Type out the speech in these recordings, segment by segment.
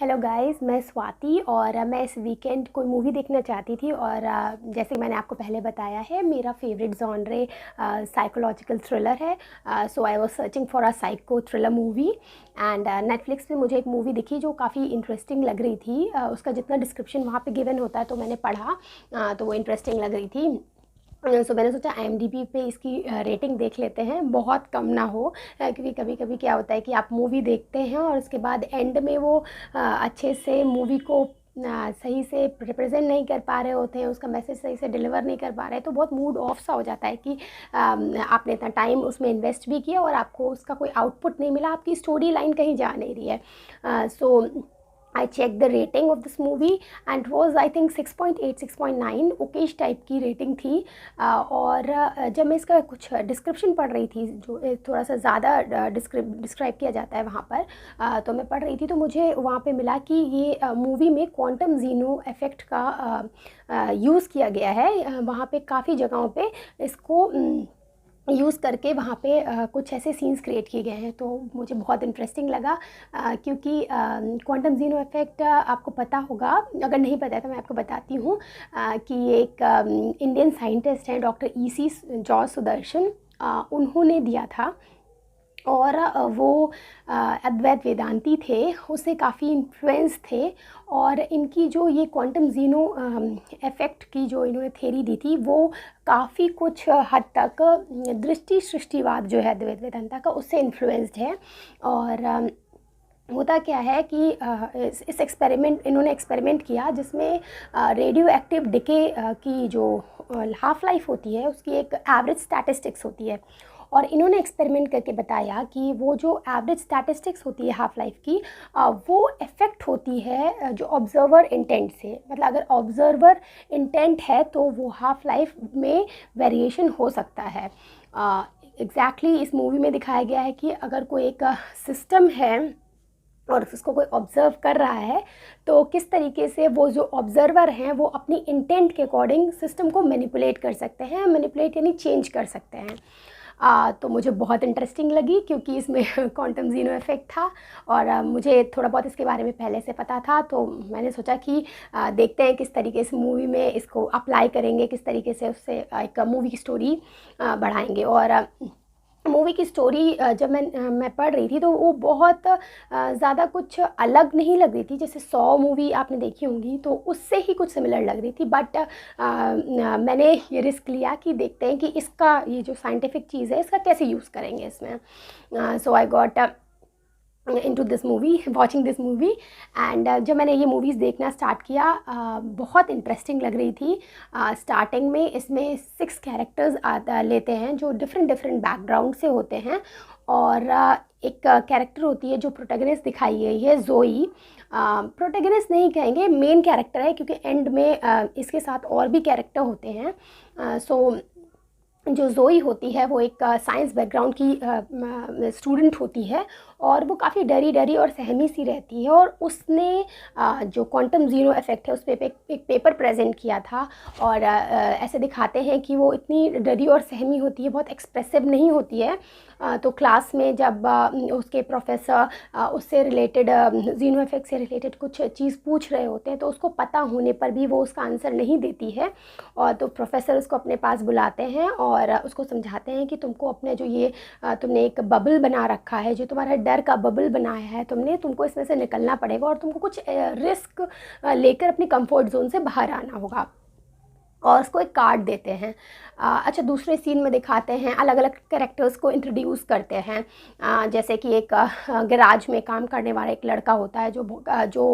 Hello guys, मैं स्वाति और मैं इस वीकेंड कोई मूवी देखना चाहती थी और जैसे मैंने आपको पहले बताया है मेरा फेवरेट जॉनरे साइकोलॉजिकल थ्रिलर है। So I was searching for a psycho thriller movie and Netflix पे मुझे एक मूवी दिखी जो काफ़ी इंटरेस्टिंग लग रही थी। उसका जितना डिस्क्रिप्शन वहाँ पे गिवन होता है तो मैंने पढ़ा, तो वो इंटरेस्टिंग लग रही थी। सो मैंने सोचा IMDb पे इसकी रेटिंग देख लेते हैं, बहुत कम ना हो, क्योंकि कभी कभी क्या होता है कि आप मूवी देखते हैं और उसके बाद एंड में वो अच्छे से मूवी को सही से रिप्रेजेंट नहीं कर पा रहे होते हैं, उसका मैसेज सही से डिलीवर नहीं कर पा रहे हैं, तो बहुत मूड ऑफ सा हो जाता है कि आपने इतना टाइम उसमें इन्वेस्ट भी किया और आपको उसका कोई आउटपुट नहीं मिला, आपकी स्टोरी लाइन कहीं जा नहीं रही है। सो I checked the rating of this movie and it was I think 6.8 6.9 Okesh type की रेटिंग थी। और जब मैं इसका कुछ डिस्क्रिप्शन पढ़ रही थी जो थोड़ा सा ज़्यादा डिस्क्राइब किया जाता है वहाँ पर, तो मैं पढ़ रही थी तो मुझे वहाँ पे मिला कि ये मूवी में क्वांटम जीनो इफ़ेक्ट का यूज़ किया गया है। वहाँ पे काफ़ी जगहों पे इसको यूज़ करके वहाँ पे कुछ ऐसे सीन्स क्रिएट किए गए हैं, तो मुझे बहुत इंटरेस्टिंग लगा। क्योंकि क्वांटम जीनो इफ़ेक्ट आपको पता होगा, अगर नहीं पता है तो मैं आपको बताती हूँ कि एक इंडियन साइंटिस्ट हैं डॉक्टर EC जॉर्ज सुदर्शन, उन्होंने दिया था और वो अद्वैत वेदांती थे, उससे काफ़ी इन्फ्लुएंस थे और इनकी जो ये क्वांटम जीनो इफ़ेक्ट की जो इन्होंने थ्योरी दी थी वो काफ़ी कुछ हद तक दृष्टि सृष्टिवाद जो है अद्वैत वेदांता का उससे इन्फ्लुएंस्ड है। और होता क्या है कि इस एक्सपेरिमेंट इन्होंने एक्सपेरिमेंट किया जिसमें रेडियो एक्टिव डिके की जो हाफ़ लाइफ होती है उसकी एक एवरेज स्टैटिस्टिक्स होती है, और इन्होंने एक्सपेरिमेंट करके बताया कि वो जो एवरेज स्टैटिस्टिक्स होती है हाफ़ लाइफ की, वो इफ़ेक्ट होती है जो ऑब्ज़र्वर इंटेंट से। मतलब अगर ऑब्ज़र्वर इंटेंट है तो वो हाफ़ लाइफ में वेरिएशन हो सकता है। एग्जैक्टली इस मूवी में दिखाया गया है कि अगर कोई एक सिस्टम है और उसको कोई ऑब्ज़र्व कर रहा है तो किस तरीके से वो जो ऑब्ज़र्वर हैं वो अपनी इंटेंट के अकॉर्डिंग सिस्टम को मैनिपुलेट कर सकते हैं। मैनिपुलेट यानी चेंज कर सकते हैं। तो मुझे बहुत इंटरेस्टिंग लगी क्योंकि इसमें क्वांटम जीनो इफ़ेक्ट था और मुझे थोड़ा बहुत इसके बारे में पहले से पता था, तो मैंने सोचा कि देखते हैं किस तरीके से मूवी में इसको अप्लाई करेंगे, किस तरीके से उससे एक मूवी की स्टोरी बढ़ाएंगे। और मूवी की स्टोरी जब मैं पढ़ रही थी तो वो बहुत ज़्यादा कुछ अलग नहीं लग रही थी। जैसे 100 मूवी आपने देखी होंगी तो उससे ही कुछ सिमिलर लग रही थी, बट मैंने ये रिस्क लिया कि देखते हैं कि इसका ये जो साइंटिफिक चीज़ है इसका कैसे यूज़ करेंगे इसमें। So I got into this movie, watching this movie and जब मैंने ये मूवीज़ देखना स्टार्ट किया बहुत इंटरेस्टिंग लग रही थी। स्टार्टिंग में इसमें 6 कैरेक्टर्स लेते हैं जो डिफरेंट बैकग्राउंड से होते हैं, और एक कैरेक्टर होती है जो प्रोटैगनिस्ट दिखाई गई है, जोई। प्रोटैगनिस्ट नहीं कहेंगे, मेन कैरेक्टर है क्योंकि एंड में इसके साथ और भी कैरेक्टर होते हैं। सो जो जोई होती है वो एक साइंस बैकग्राउंड की स्टूडेंट होती है और वो काफ़ी डरी और सहमी सी रहती है, और उसने जो क्वांटम जीरो इफ़ेक्ट है उस पे एक पेपर प्रेजेंट किया था। और ऐसे दिखाते हैं कि वो इतनी डरी और सहमी होती है, बहुत एक्सप्रेसिव नहीं होती है। तो क्लास में जब उसके प्रोफेसर उससे रिलेटेड जीनो इफ़ेक्ट से रिलेटेड कुछ चीज़ पूछ रहे होते हैं तो उसको पता होने पर भी वो उसका आंसर नहीं देती है, और तो प्रोफेसर उसको अपने पास बुलाते हैं और उसको समझाते हैं कि तुमको अपने जो ये तुमने एक बबल बना रखा है, जो तुम्हारा डर का बबल बनाया है तुमको इसमें से निकलना पड़ेगा और तुमको कुछ रिस्क लेकर अपनी कंफर्ट जोन से बाहर आना होगा, और उसको एक कार्ड देते हैं। अच्छा, दूसरे सीन में दिखाते हैं अलग अलग कैरेक्टर्स को इंट्रोड्यूस करते हैं। जैसे कि एक गैराज में काम करने वाला एक लड़का होता है जो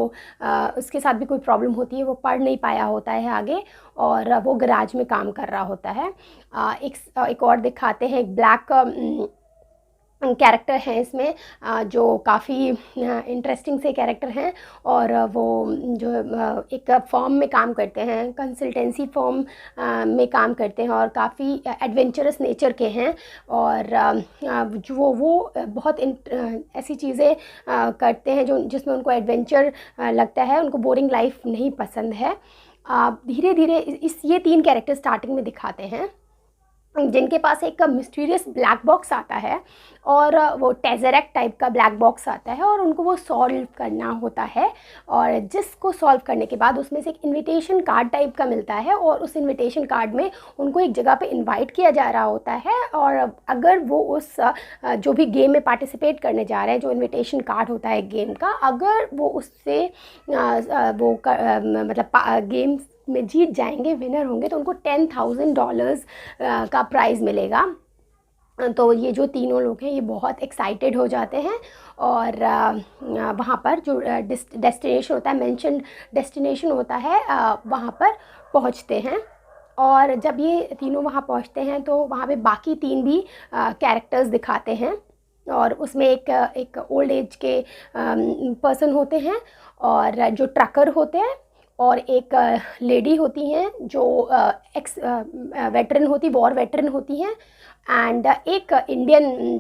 उसके साथ भी कोई प्रॉब्लम होती है, वो पढ़ नहीं पाया होता है आगे और वो गैराज में काम कर रहा होता है। एक और दिखाते हैं, एक ब्लैक कैरेक्टर हैं इसमें जो काफ़ी इंटरेस्टिंग से कैरेक्टर हैं, और वो जो एक फर्म में काम करते हैं, कंसल्टेंसी फर्म में काम करते हैं और काफ़ी एडवेंचरस नेचर के हैं। और जो वो बहुत ऐसी चीज़ें करते हैं जो जिसमें उनको एडवेंचर लगता है, उनको बोरिंग लाइफ नहीं पसंद है। धीरे धीरे ये 3 कैरेक्टर स्टार्टिंग में दिखाते हैं। जिनके पास एक मिस्टीरियस ब्लैक बॉक्स आता है, और वो टेज़रेक्ट टाइप का ब्लैक बॉक्स आता है, और उनको वो सॉल्व करना होता है। और जिसको सॉल्व करने के बाद उसमें से एक इनविटेशन कार्ड टाइप का मिलता है, और उस इनविटेशन कार्ड में उनको एक जगह पे इनवाइट किया जा रहा होता है। और अगर वो उस जो भी गेम में पार्टिसिपेट करने जा रहे हैं, जो इनविटेशन कार्ड होता है गेम का, अगर वो उससे मतलब गेम में जीत जाएंगे, विनर होंगे, तो उनको $10,000 का प्राइज़ मिलेगा। तो ये जो तीनों लोग हैं ये बहुत एक्साइटेड हो जाते हैं, और वहाँ पर जो डेस्टिनेशन होता है, मेंशन्ड डेस्टिनेशन होता है, वहाँ पर पहुँचते हैं। और जब ये तीनों वहाँ पहुँचते हैं तो वहाँ पे बाकी तीन भी कैरेक्टर्स दिखाते हैं, और उसमें एक ओल्ड एज के पर्सन होते हैं, और जो ट्रकर होते हैं, और एक लेडी होती हैं जो एक्स वेटरन होती, वॉर वेटरन होती हैं, एंड एक इंडियन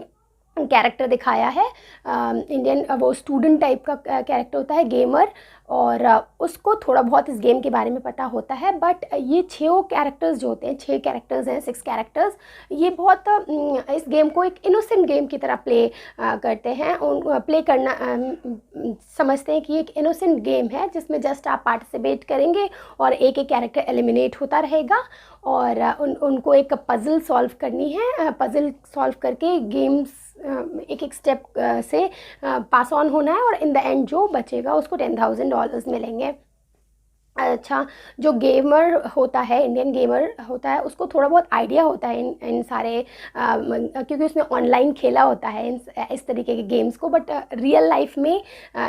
कैरेक्टर दिखाया है। इंडियन वो स्टूडेंट टाइप का कैरेक्टर होता है, गेमर, और उसको थोड़ा बहुत इस गेम के बारे में पता होता है। बट ये 6 कैरेक्टर्स जो होते हैं, 6 कैरेक्टर्स हैं, 6 कैरेक्टर्स, ये बहुत इस गेम को एक इनोसेंट गेम की तरह प्ले करते हैं। प्ले करना समझते हैं कि ये एक इनोसेंट गेम है जिसमें जस्ट आप पार्टिसिपेट करेंगे और एक एक कैरेक्टर एलिमिनेट होता रहेगा, और उनको एक पज़ल सॉल्व करनी है। पज़ल सॉल्व करके गेम्स एक एक स्टेप से पास ऑन होना है, और इन द एंड जो बचेगा उसको $10,000 मिलेंगे। अच्छा, जो गेमर होता है, इंडियन गेमर होता है, उसको थोड़ा बहुत आइडिया होता है इन सारे क्योंकि उसने ऑनलाइन खेला होता है इस तरीके के गेम्स को, बट रियल लाइफ में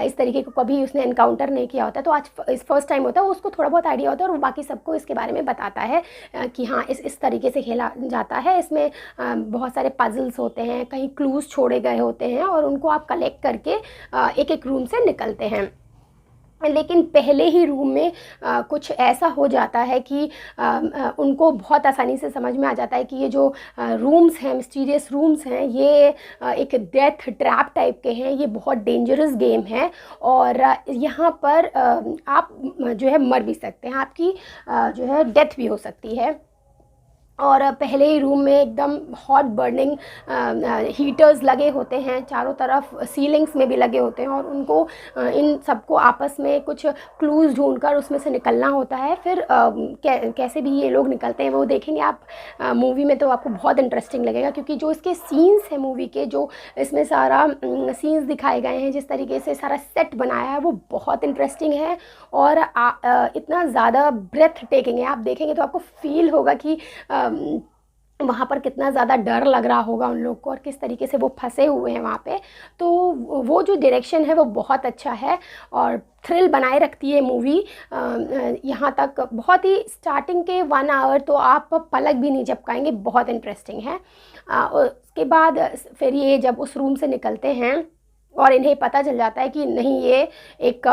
इस तरीके को कभी उसने एनकाउंटर नहीं किया होता। तो आज इस फर्स्ट टाइम होता है, उसको थोड़ा बहुत आइडिया होता है, और वो बाकी सबको इसके बारे में बताता है कि हाँ इस तरीके से खेला जाता है। इसमें बहुत सारे पजल्स होते हैं, कहीं क्लूज़ छोड़े गए होते हैं, और उनको आप कलेक्ट करके एक एक रूम से निकलते हैं। लेकिन पहले ही रूम में कुछ ऐसा हो जाता है कि उनको बहुत आसानी से समझ में आ जाता है कि ये जो रूम्स हैं, मिस्टीरियस रूम्स हैं, ये एक डेथ ट्रैप टाइप के हैं, ये बहुत डेंजरस गेम है, और यहाँ पर आप जो है मर भी सकते हैं, आपकी जो है डेथ भी हो सकती है। और पहले ही रूम में एकदम हॉट बर्निंग हीटर्स लगे होते हैं चारों तरफ, सीलिंग्स में भी लगे होते हैं, और उनको इन सबको आपस में कुछ क्लूज़ ढूंढकर उसमें से निकलना होता है। फिर कैसे भी ये लोग निकलते हैं वो देखेंगे आप मूवी में, तो आपको बहुत इंटरेस्टिंग लगेगा, क्योंकि जो इसके सीन्स हैं मूवी के, जो इसमें सारा सीन्स दिखाए गए हैं, जिस तरीके से सारा सेट बनाया है, वो बहुत इंटरेस्टिंग है, और इतना ज़्यादा ब्रेथ टेकिंग है। आप देखेंगे तो आपको फील होगा कि वहाँ पर कितना ज़्यादा डर लग रहा होगा उन लोग को, और किस तरीके से वो फंसे हुए हैं वहाँ पे। तो वो जो डायरेक्शन है वो बहुत अच्छा है, और थ्रिल बनाए रखती है मूवी। यहाँ तक बहुत ही स्टार्टिंग के 1 आवर तो आप पलक भी नहीं झपकाएंगे, बहुत इंटरेस्टिंग है। उसके बाद फिर ये जब उस रूम से निकलते हैं और इन्हें पता चल जाता है कि नहीं, ये एक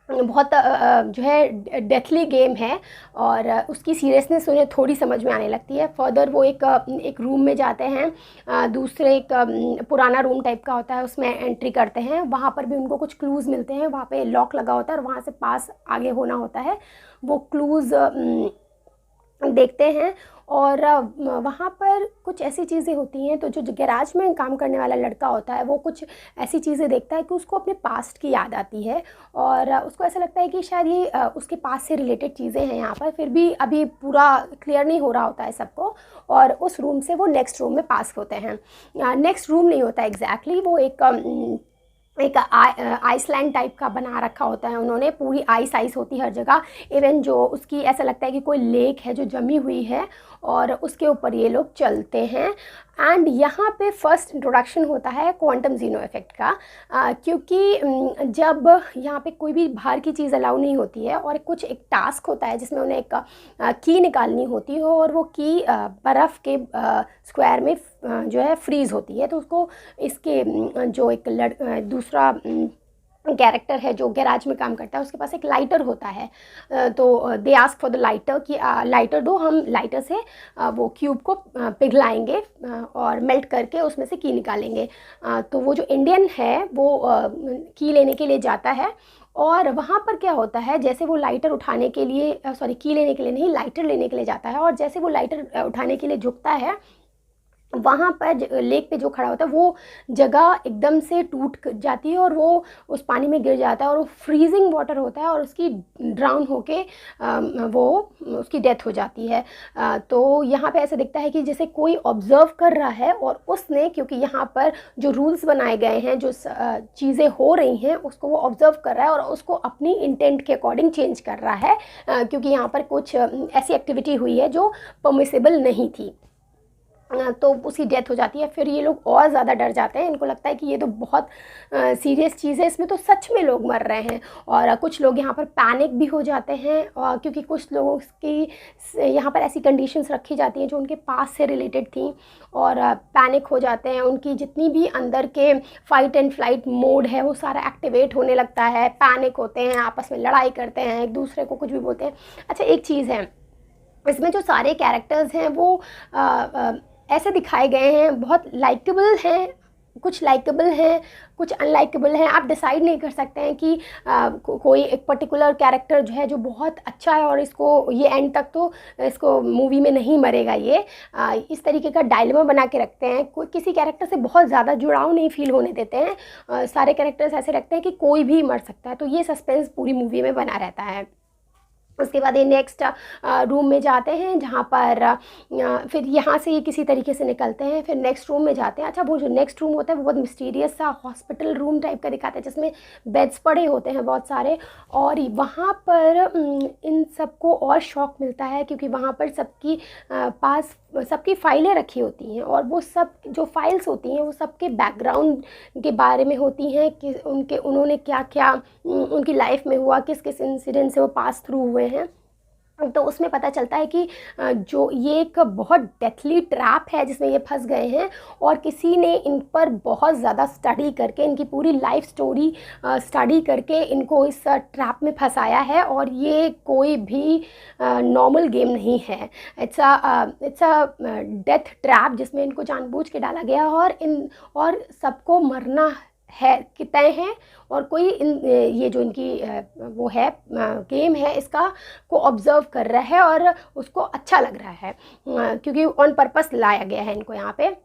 बहुत जो है डेथली गेम है, और उसकी सीरियसनेस उन्हें थोड़ी समझ में आने लगती है। फर्दर वो एक रूम में जाते हैं, दूसरे एक पुराना रूम टाइप का होता है, उसमें एंट्री करते हैं। वहाँ पर भी उनको कुछ क्लूज़ मिलते हैं, वहाँ पे लॉक लगा होता है, और वहाँ से पास आगे होना होता है। वो क्लूज़ देखते हैं, और वहाँ पर कुछ ऐसी चीज़ें होती हैं, तो जो गैराज में काम करने वाला लड़का होता है वो कुछ ऐसी चीज़ें देखता है कि उसको अपने पास्ट की याद आती है, और उसको ऐसा लगता है कि शायद ये उसके पास से रिलेटेड चीज़ें हैं यहाँ पर। फिर भी अभी पूरा क्लियर नहीं हो रहा होता है सबको, और उस रूम से वो नेक्स्ट रूम में पास होते हैं। नेक्स्ट रूम नहीं होता एग्जैक्टली, वो एक आइसलैंड टाइप का बना रखा होता है उन्होंने, पूरी आइस होती है हर जगह। इवन जो उसकी ऐसा लगता है कि कोई लेक है जो जमी हुई है, और उसके ऊपर ये लोग चलते हैं। एंड यहाँ पे फर्स्ट इंट्रोडक्शन होता है क्वांटम जीनो इफेक्ट का, क्योंकि जब यहाँ पे कोई भी बाहर की चीज़ अलाउ नहीं होती है, और कुछ एक टास्क होता है जिसमें उन्हें एक की निकालनी होती हो, और वो की बर्फ़ के स्क्वायर में जो है फ्रीज़ होती है। तो उसको इसके जो एक दूसरा कैरेक्टर है जो गैराज में काम करता है, उसके पास एक लाइटर होता है। तो they ask for the lighter कि लाइटर दो, हम लाइटर से वो क्यूब को पिघलाएंगे और मेल्ट करके उसमें से की निकालेंगे। तो वो जो इंडियन है वो की लेने के लिए जाता है, और वहाँ पर क्या होता है, जैसे वो लाइटर उठाने के लिए सॉरी की लेने के लिए नहीं, लाइटर लेने के लिए जाता है, और जैसे वो लाइटर उठाने के लिए झुकता है, वहाँ पर लेक पे जो खड़ा होता है वो जगह एकदम से टूट जाती है और वो उस पानी में गिर जाता है, और वो फ्रीजिंग वाटर होता है और उसकी ड्राउन होके वो उसकी डेथ हो जाती है। तो यहाँ पे ऐसा दिखता है कि जैसे कोई ऑब्ज़र्व कर रहा है, और उसने, क्योंकि यहाँ पर जो रूल्स बनाए गए हैं, जो चीज़ें हो रही हैं उसको वो ऑब्ज़र्व कर रहा है और उसको अपनी इंटेंट के अकॉर्डिंग चेंज कर रहा है, क्योंकि यहाँ पर कुछ ऐसी एक्टिविटी हुई है जो परमिसेबल नहीं थी। तो उसकी डेथ हो जाती है। फिर ये लोग और ज़्यादा डर जाते हैं, इनको लगता है कि ये तो बहुत सीरियस चीज़ है, इसमें तो सच में लोग मर रहे हैं। और कुछ लोग यहाँ पर पैनिक भी हो जाते हैं, क्योंकि कुछ लोगों की यहाँ पर ऐसी कंडीशंस रखी जाती हैं जो उनके पास से रिलेटेड थी, और पैनिक हो जाते हैं। उनकी जितनी भी अंदर के फाइट एंड फ्लाइट मोड है वो सारा एक्टिवेट होने लगता है, पैनिक होते हैं, आपस में लड़ाई करते हैं, एक दूसरे को कुछ भी बोलते हैं। अच्छा, एक चीज़ है, इसमें जो सारे कैरेक्टर्स हैं वो ऐसे दिखाए गए हैं, बहुत लाइकेबल हैं, कुछ लाइकेबल हैं, कुछ अनलाइकेबल हैं। आप डिसाइड नहीं कर सकते हैं कि कोई एक पर्टिकुलर कैरेक्टर जो है जो बहुत अच्छा है और इसको ये एंड तक तो इसको मूवी में नहीं मरेगा, ये इस तरीके का डायलेमा बना के रखते हैं। कोई किसी कैरेक्टर से बहुत ज़्यादा जुड़ाव नहीं फील होने देते हैं, सारे कैरेक्टर्स ऐसे रखते हैं कि कोई भी मर सकता है, तो ये सस्पेंस पूरी मूवी में बना रहता है। उसके बाद ये नेक्स्ट रूम में जाते हैं, जहाँ पर फिर यहाँ से ये किसी तरीके से निकलते हैं, फिर नेक्स्ट रूम में जाते हैं। अच्छा, वो जो नेक्स्ट रूम होता है वो बहुत मिस्टीरियस सा हॉस्पिटल रूम टाइप का दिखाता है, जिसमें बेड्स पड़े होते हैं बहुत सारे, और वहाँ पर इन सबको और शॉक मिलता है, क्योंकि वहाँ पर सबकी पास सबकी फाइलें रखी होती हैं, और वो सब जो फाइल्स होती हैं वो सबके बैकग्राउंड के बारे में होती हैं कि उन्होंने क्या क्या उनकी लाइफ में हुआ, किस किस इंसिडेंट से वो पास थ्रू हुए हैं। तो उसमें पता चलता है कि जो ये एक बहुत डेथली ट्रैप है जिसमें ये फंस गए हैं, और किसी ने इन पर बहुत ज़्यादा स्टडी करके, इनकी पूरी लाइफ स्टोरी स्टडी करके इनको इस ट्रैप में फंसाया है, और ये कोई भी नॉर्मल गेम नहीं है। इट्स अ डेथ ट्रैप जिसमें इनको जानबूझ के डाला गया, और सबको मरना है कि तय है, और कोई ये जो इनकी वो है गेम है, इसका को ऑब्ज़र्व कर रहा है और उसको अच्छा लग रहा है, क्योंकि ऑन पर्पस लाया गया है इनको यहाँ पे।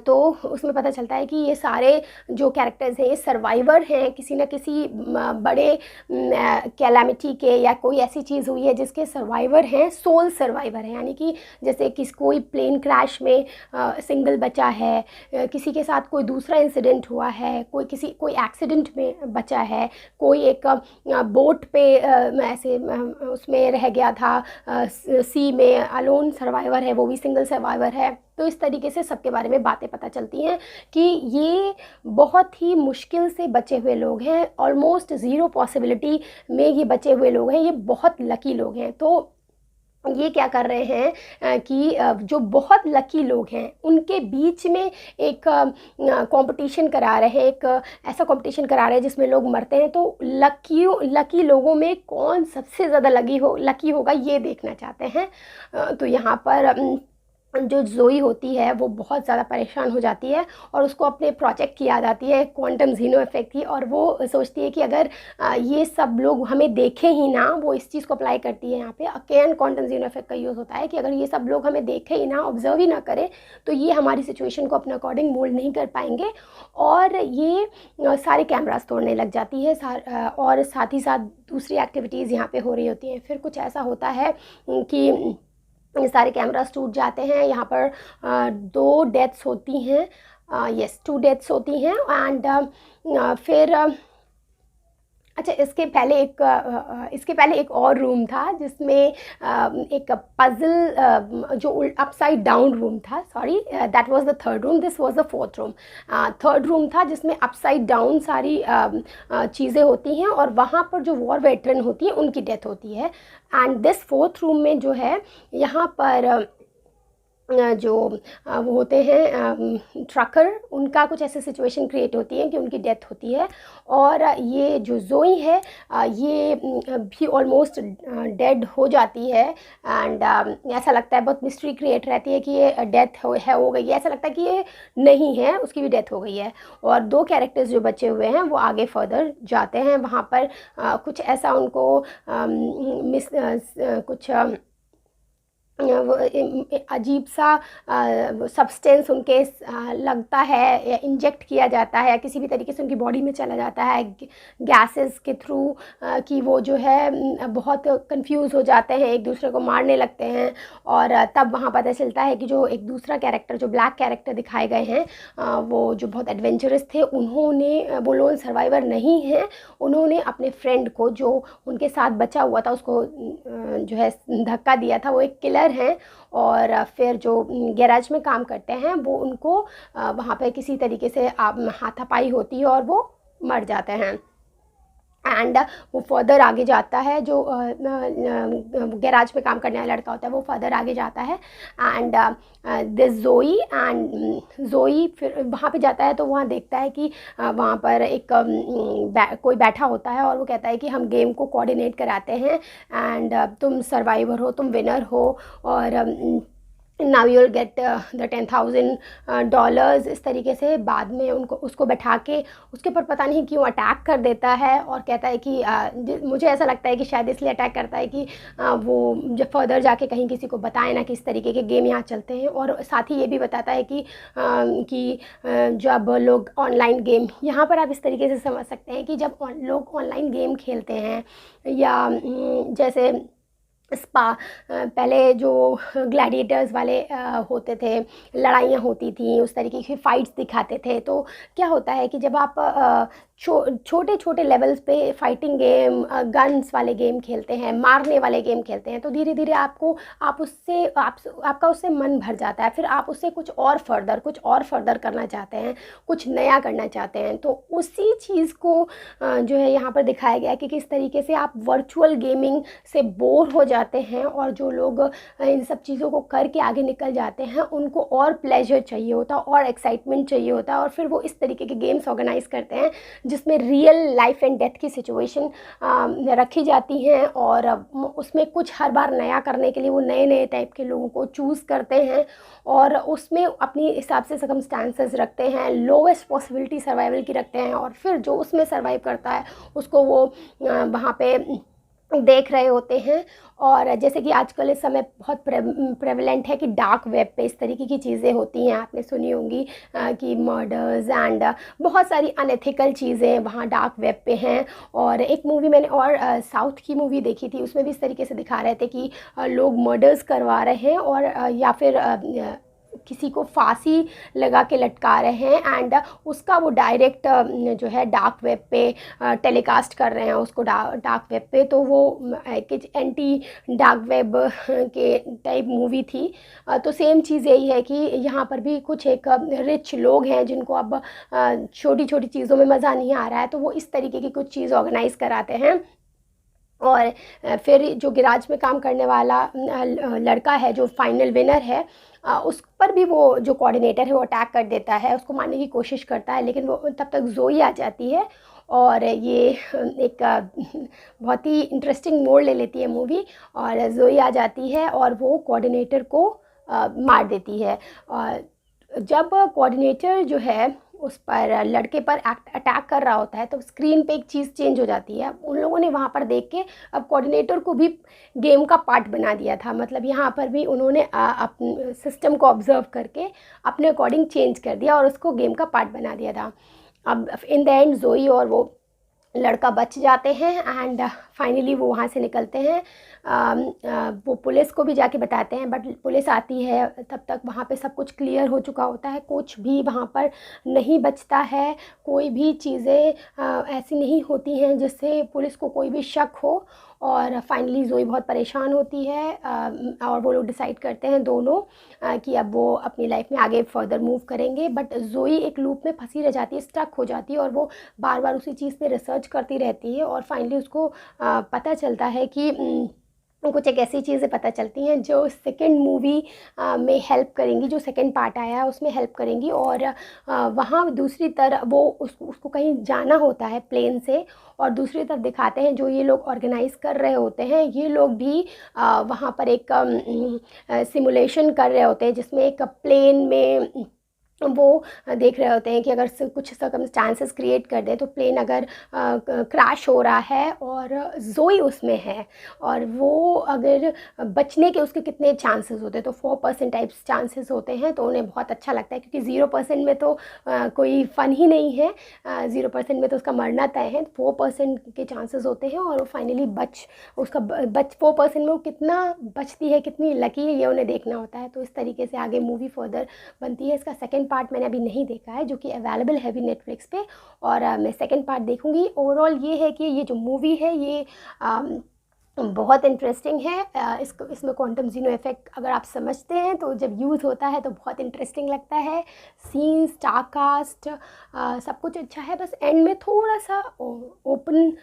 तो उसमें पता चलता है कि ये सारे जो कैरेक्टर्स हैं ये सर्वाइवर हैं किसी न किसी बड़े कैलामिटी के, या कोई ऐसी चीज़ हुई है जिसके सर्वाइवर हैं, सोल सर्वाइवर हैं, यानी कि जैसे कोई प्लेन क्रैश में सिंगल बचा है, किसी के साथ कोई दूसरा इंसिडेंट हुआ है, कोई एक्सीडेंट में बचा है, कोई एक बोट पे ऐसे उसमें रह गया था, सी में अलोन सर्वाइवर है, वो भी सिंगल सर्वाइवर है। तो इस तरीके से सबके बारे में बातें पता चलती हैं कि ये बहुत ही मुश्किल से बचे हुए लोग हैं, ऑलमोस्ट ज़ीरो पॉसिबिलिटी में ये बचे हुए लोग हैं, ये बहुत लकी लोग हैं। तो ये क्या कर रहे हैं कि जो बहुत लकी लोग हैं उनके बीच में एक कंपटीशन करा रहे हैं, एक ऐसा कंपटीशन करा रहे हैं जिसमें लोग मरते हैं। तो लकी लोगों में कौन सबसे ज़्यादा लकी होगा ये देखना चाहते हैं। तो यहाँ पर जो ज़ोई होती है वो बहुत ज़्यादा परेशान हो जाती है, और उसको अपने प्रोजेक्ट की याद आती है क्वांटम ज़ीनो इफ़ेक्ट की, और वो सोचती है कि अगर ये सब लोग हमें देखें ही ना, वो इस चीज़ को अप्लाई करती है यहाँ पे। अगेन क्वांटम ज़ीनो इफ़ेक्ट का यूज़ होता है कि अगर ये सब लोग हमें देखें ही ना, ऑब्ज़र्व ही ना करें, तो ये हमारी सिचुएशन को अपने अकॉर्डिंग मोल्ड नहीं कर पाएंगे, और ये सारे कैमरास तोड़ने लग जाती है, और साथ ही साथ दूसरी एक्टिविटीज़ यहाँ पर हो रही होती हैं। फिर कुछ ऐसा होता है कि ये सारे कैमरास टूट जाते हैं। यहाँ पर 2 डेथ्स होती हैं, यस 2 डेथ्स होती हैं, एंड फिर अच्छा, इसके पहले एक और रूम था जिसमें एक पज़ल जो अपसाइड डाउन रूम था, sorry that was the third room, this was the fourth room. Third room था जिसमें अपसाइड डाउन सारी चीज़ें होती हैं, और वहाँ पर जो वॉर वेटरन होती है उनकी डेथ होती है। एंड दिस फोर्थ रूम में जो है यहाँ पर जो वो होते हैं ट्रकर, उनका कुछ ऐसी सिचुएशन क्रिएट होती है कि उनकी डेथ होती है। और ये जो ज़ोई है ये भी ऑलमोस्ट डेड हो जाती है। एंड ऐसा लगता है, बहुत मिस्ट्री क्रिएट रहती है कि ये डेथ हो गई है, ऐसा लगता है कि ये नहीं है, उसकी भी डेथ हो गई है। और 2 कैरेक्टर्स जो बचे हुए हैं वो आगे फर्दर जाते हैं, वहाँ पर कुछ ऐसा उनको कुछ वो अजीब सा सब्सटेंस उनके लगता है या इंजेक्ट किया जाता है या किसी भी तरीके से उनकी बॉडी में चला जाता है गैसेस के थ्रू, कि वो जो है बहुत कंफ्यूज हो जाते हैं, एक दूसरे को मारने लगते हैं। और तब वहाँ पता चलता है कि जो एक दूसरा कैरेक्टर, जो ब्लैक कैरेक्टर दिखाए गए हैं, वो जो बहुत एडवेंचरस थे, उन्होंने, वो लोन सर्वाइवर नहीं हैं, उन्होंने अपने फ्रेंड को जो उनके साथ बचा हुआ था उसको जो है धक्का दिया था, वो एक किलर हैं। और फिर जो गैराज में काम करते हैं वो उनको वहाँ पे किसी तरीके से हाथापाई होती है और वो मर जाते हैं। एंड वो फर्दर आगे जाता है, जो गैराज में काम करने वाला लड़का होता है वो फर्दर आगे जाता है। एंड दिस ज़ोई फिर वहाँ पे जाता है तो वहाँ देखता है कि वहाँ पर एक कोई बैठा होता है और वो कहता है कि हम गेम को कोऑर्डिनेट कराते हैं, एंड तुम सर्वाइवर हो, तुम विनर हो, और now you will get the $10,000। इस तरीके से बाद में उनको उसको बैठा के उसके ऊपर पता नहीं क्यों अटैक कर देता है और कहता है कि मुझे ऐसा लगता है कि शायद इसलिए अटैक करता है कि वो जब फर्दर जाके कहीं किसी को बताए ना कि इस तरीके के गेम यहाँ चलते हैं। और साथ ही ये भी बताता है कि जब लोग ऑनलाइन गेम, यहाँ पर आप इस तरीके से समझ सकते हैं कि जब लोग ऑनलाइन गेम खेलते हैं या जैसे पहले जो ग्लैडिएटर्स वाले होते थे, लड़ाइयाँ होती थी, उस तरीके की फाइट्स दिखाते थे, तो क्या होता है कि जब आप छोटे छोटे लेवल्स पे फाइटिंग गेम, गन्स वाले गेम खेलते हैं, मारने वाले गेम खेलते हैं, तो धीरे धीरे आपका उससे मन भर जाता है, फिर आप उससे कुछ और फर्दर करना चाहते हैं, कुछ नया करना चाहते हैं। तो उसी चीज़ को जो है यहाँ पर दिखाया गया कि किस तरीके से आप वर्चुअल गेमिंग से बोर हो जाते हैं, और जो लोग इन सब चीज़ों को करके आगे निकल जाते हैं उनको और प्लेजर चाहिए होता है, और एक्साइटमेंट चाहिए होता है, और फिर वो इस तरीके के गेम्स ऑर्गेनाइज करते हैं जिसमें रियल लाइफ एंड डेथ की सिचुएशन रखी जाती हैं, और उसमें कुछ हर बार नया करने के लिए वो नए नए टाइप के लोगों को चूज़ करते हैं, और उसमें अपनी हिसाब से सर्कमस्टांसेस रखते हैं, लोवेस्ट पॉसिबिलिटी सर्वाइवल की रखते हैं, और फिर जो उसमें सर्वाइव करता है उसको वो वहाँ पे देख रहे होते हैं। और जैसे कि आजकल इस समय बहुत प्रेवलेंट है कि डार्क वेब पे इस तरीके की चीज़ें होती हैं, आपने सुनी होंगी कि मर्डर्स एंड बहुत सारी अनएथिकल चीज़ें वहाँ डार्क वेब पे हैं। और एक मूवी मैंने और साउथ की मूवी देखी थी, उसमें भी इस तरीके से दिखा रहे थे कि लोग मर्डर्स करवा रहे हैं और या फिर किसी को फांसी लगा के लटका रहे हैं, एंड उसका वो डायरेक्ट जो है डार्क वेब पे टेलीकास्ट कर रहे हैं उसको डार्क वेब पे। तो वो एक एंटी डार्क वेब के टाइप मूवी थी। तो सेम चीज़ यही है कि यहाँ पर भी कुछ एक रिच लोग हैं जिनको अब छोटी छोटी चीज़ों में मज़ा नहीं आ रहा है, तो वो इस तरीके की कुछ चीज़ ऑर्गेनाइज़ कराते हैं। और फिर जो गैराज में काम करने वाला लड़का है जो फाइनल विनर है, उस पर भी वो जो कोऑर्डिनेटर है वो अटैक कर देता है, उसको मारने की कोशिश करता है, लेकिन वो तब तक ज़ोई आ जाती है और ये एक बहुत ही इंटरेस्टिंग मोड़ ले लेती है मूवी। और ज़ोई आ जाती है और वो कोऑर्डिनेटर को मार देती है। और जब कोऑर्डिनेटर जो है उस पर लड़के पर अटैक कर रहा होता है तो स्क्रीन पे एक चीज़ चेंज हो जाती है। उन लोगों ने वहाँ पर देख के अब कोऑर्डिनेटर को भी गेम का पार्ट बना दिया था, मतलब यहाँ पर भी उन्होंने अपने सिस्टम को ऑब्जर्व करके अपने अकॉर्डिंग चेंज कर दिया और उसको गेम का पार्ट बना दिया था। अब इन द एंड ज़ोई और वो लड़का बच जाते हैं, एंड फाइनली वो वहाँ से निकलते हैं। वो पुलिस को भी जाके बताते हैं, बट पुलिस आती है तब तक वहाँ पे सब कुछ क्लियर हो चुका होता है, कुछ भी वहाँ पर नहीं बचता है, कोई भी चीज़ें ऐसी नहीं होती हैं जिससे पुलिस को कोई भी शक हो। और फाइनली ज़ोई बहुत परेशान होती है और वो लोग डिसाइड करते हैं दोनों कि अब वो अपनी लाइफ में आगे फर्दर मूव करेंगे। बट ज़ोई एक लूप में फंसी रह जाती है, स्टक हो जाती है, और वो बार बार उसी चीज़ पे रिसर्च करती रहती है, और फाइनली उसको पता चलता है कि कुछ एक ऐसी चीज़ें पता चलती हैं जो सेकंड मूवी में हेल्प करेंगी, जो सेकंड पार्ट आया है उसमें हेल्प करेंगी। और वहाँ दूसरी तरफ वो उसको कहीं जाना होता है प्लेन से, और दूसरी तरफ दिखाते हैं जो ये लोग ऑर्गेनाइज़ कर रहे होते हैं, ये लोग भी वहाँ पर एक सिमुलेशन कर रहे होते हैं जिसमें एक प्लेन में वो देख रहे होते हैं कि अगर कुछ सर्कमस्टांसेस क्रिएट कर दें तो प्लेन अगर क्रैश हो रहा है और ज़ोई उसमें है, और वो अगर बचने के उसके कितने चांसेस होते हैं, तो 4% टाइप्स चांसेस होते हैं। तो उन्हें बहुत अच्छा लगता है क्योंकि 0% में तो कोई फ़न ही नहीं है, 0% में तो उसका मरना तय है। 4% के चांसेस होते हैं और वो फाइनली उसका 4% में वो कितना बचती है, कितनी लकी है, ये उन्हें देखना होता है। तो इस तरीके से आगे मूवी फर्दर बनती है। इसका सेकंड पार्ट मैंने अभी नहीं देखा है, जो कि अवेलेबल है भी नेटफ्लिक्स पे, और मैं सेकंड पार्ट देखूंगी। ओवरऑल ये है कि ये जो मूवी है ये बहुत इंटरेस्टिंग है। इसमें क्वांटम जीनो इफेक्ट अगर आप समझते हैं तो जब यूज़ होता है तो बहुत इंटरेस्टिंग लगता है। सीन, स्टार कास्ट, सब कुछ अच्छा है, बस एंड में थोड़ा सा ओपन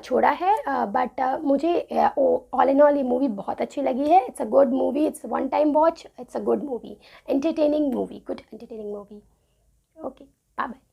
छोड़ा है। बट मुझे ऑल इन ऑल ये मूवी बहुत अच्छी लगी है। It's a good movie, it's one time watch, it's a good movie, entertaining movie, good entertaining movie. Okay, bye bye.